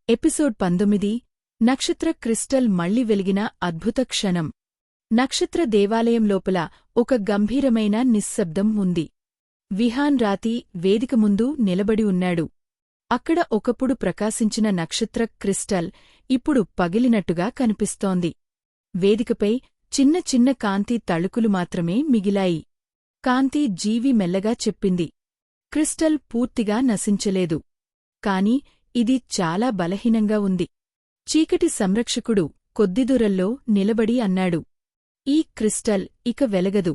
Episode 19 నక్షత్ర crystal మళ్లీ వెలిగిన అద్భుత క్షణం. నక్షత్ర దేవాలయం లోపల ఒక గంభీరమైన నిశ్శబ్దం ఉంది. విహాన్ రాతి వేదిక ముందు నిలబడి ఉన్నాడు. అక్కడ ఒకప్పుడు ప్రకాశించిన నక్షత్ర క్రిస్టల్ ఇప్పుడు పగిలినట్టుగా కనిపిస్తోంది. వేదికపై చిన్న చిన్న కాంతి తళుకులు మాత్రమే మిగిలాయి. కాంతి జీవి మెల్లగా చెప్పింది, క్రిస్టల్ పూర్తిగా నశించలేదు, కాని ఇది చాలా బలహీనంగా ఉంది. చీకటి సంరక్షకుడు కొద్దిదూరంలో నిలబడి అన్నాడు, ఈ క్రిస్టల్ ఇక వెలగదు.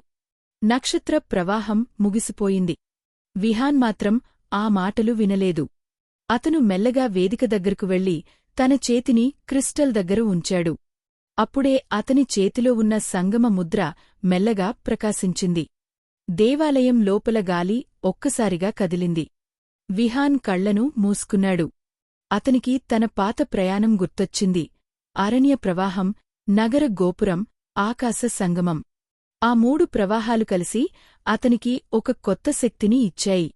నక్షత్ర ప్రవాహం ముగిసిపోయింది. విహాన్ మాత్రం ఆ మాటలు వినలేదు. అతను మెల్లగా వేదిక దగ్గరకు వెళ్లి తన చేతిని క్రిస్టల్ దగ్గర ఉంచాడు. అప్పుడే అతని చేతిలో ఉన్న సంగమ ముద్ర మెల్లగా ప్రకాశించింది. దేవాలయం లోపల గాలి ఒక్కసారిగా కదిలింది. విహాన్ కళ్లను మూసుకున్నాడు. అతనికి తన పాత ప్రయాణం గుర్తొచ్చింది. అరణ్య ప్రవాహం, నగర గోపురం, ఆకాశ సంగమం. ఆ మూడు ప్రవాహాలు కలిసి అతనికి ఒక కొత్త శక్తిని ఇచ్చాయి.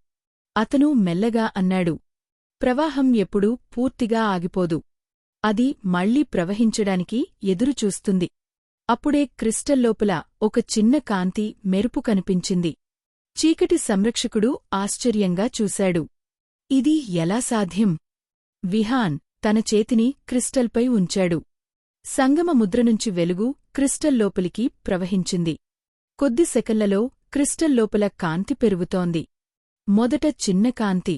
అతను మెల్లగా అన్నాడు, ప్రవాహం ఎప్పుడూ పూర్తిగా ఆగిపోదు. అది మళ్లీ ప్రవహించడానికి ఎదురుచూస్తుంది. అప్పుడే క్రిస్టల్ లోపల ఒక చిన్న కాంతి మెరుపు కనిపించింది. చీకటి సంరక్షకుడు ఆశ్చర్యంగా చూశాడు. ఇది ఎలా సాధ్యం? విహాన్ తన చేతిని క్రిస్టల్పై ఉంచాడు. సంగమ ముద్రనుంచి వెలుగు క్రిస్టల్ లోపలికి ప్రవహించింది. కొద్ది సెకన్లలో క్రిస్టల్ లోపల కాంతి పెరుగుతోంది. మొదట చిన్న కాంతి,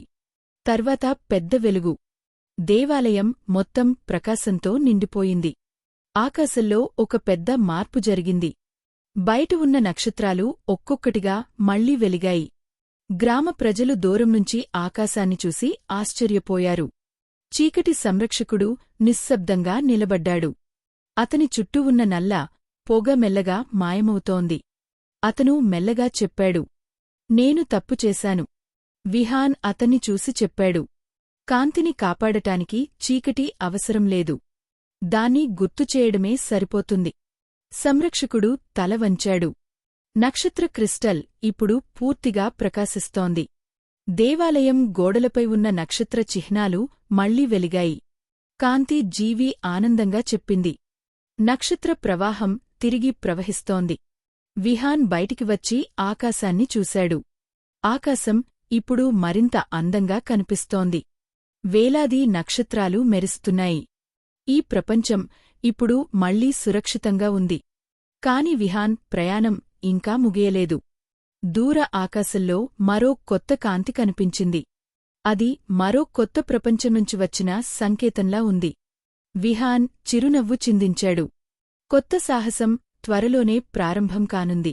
తర్వాత పెద్ద వెలుగు. దేవాలయం మొత్తం ప్రకాశంతో నిండిపోయింది. ఆకాశంలో ఒక పెద్ద మార్పు జరిగింది. బయట ఉన్న నక్షత్రాలు ఒక్కొక్కటిగా మళ్లీ వెలిగాయి. గ్రామ ప్రజలు దూరం నుంచి ఆకాశాన్ని చూసి ఆశ్చర్యపోయారు. చీకటి సంరక్షకుడు నిశ్శబ్దంగా నిలబడ్డాడు. అతని చుట్టూ ఉన్న నల్ల పొగ మెల్లగా మాయమవుతోంది. అతను మెల్లగా చెప్పాడు, నేను తప్పు చేశాను. విహాన్ అతన్ని చూసి చెప్పాడు, కాంతిని కాపాడటానికి చీకటి అవసరం లేదు. దాన్ని గుర్తుచేయడమే సరిపోతుంది. సంరక్షకుడు తల వంచాడు. నక్షత్ర క్రిస్టల్ ఇప్పుడు పూర్తిగా ప్రకాశిస్తోంది. దేవాలయం గోడలపై ఉన్న నక్షత్ర చిహ్నాలు మళ్లీ వెలిగాయి. కాంతి జీవి ఆనందంగా చెప్పింది, నక్షత్ర ప్రవాహం తిరిగి ప్రవహిస్తోంది. విహాన్ బయటికి వచ్చి ఆకాశాన్ని చూశాడు. ఆకాశం ఇప్పుడు మరింత అందంగా కనిపిస్తోంది. వేలాది నక్షత్రాలు మెరుస్తున్నాయి. ఈ ప్రపంచం ఇప్పుడు మళ్లీ సురక్షితంగా ఉంది. కాని విహాన్ ప్రయాణం ఇంకా ముగియలేదు. దూర ఆకాశంలో మరో కొత్త కాంతి కనిపించింది. అది మరో కొత్త ప్రపంచం నుంచి వచ్చిన సంకేతంలా ఉంది. విహాన్ చిరునవ్వు చిందించాడు. కొత్త సాహసం త్వరలోనే ప్రారంభం కానుంది.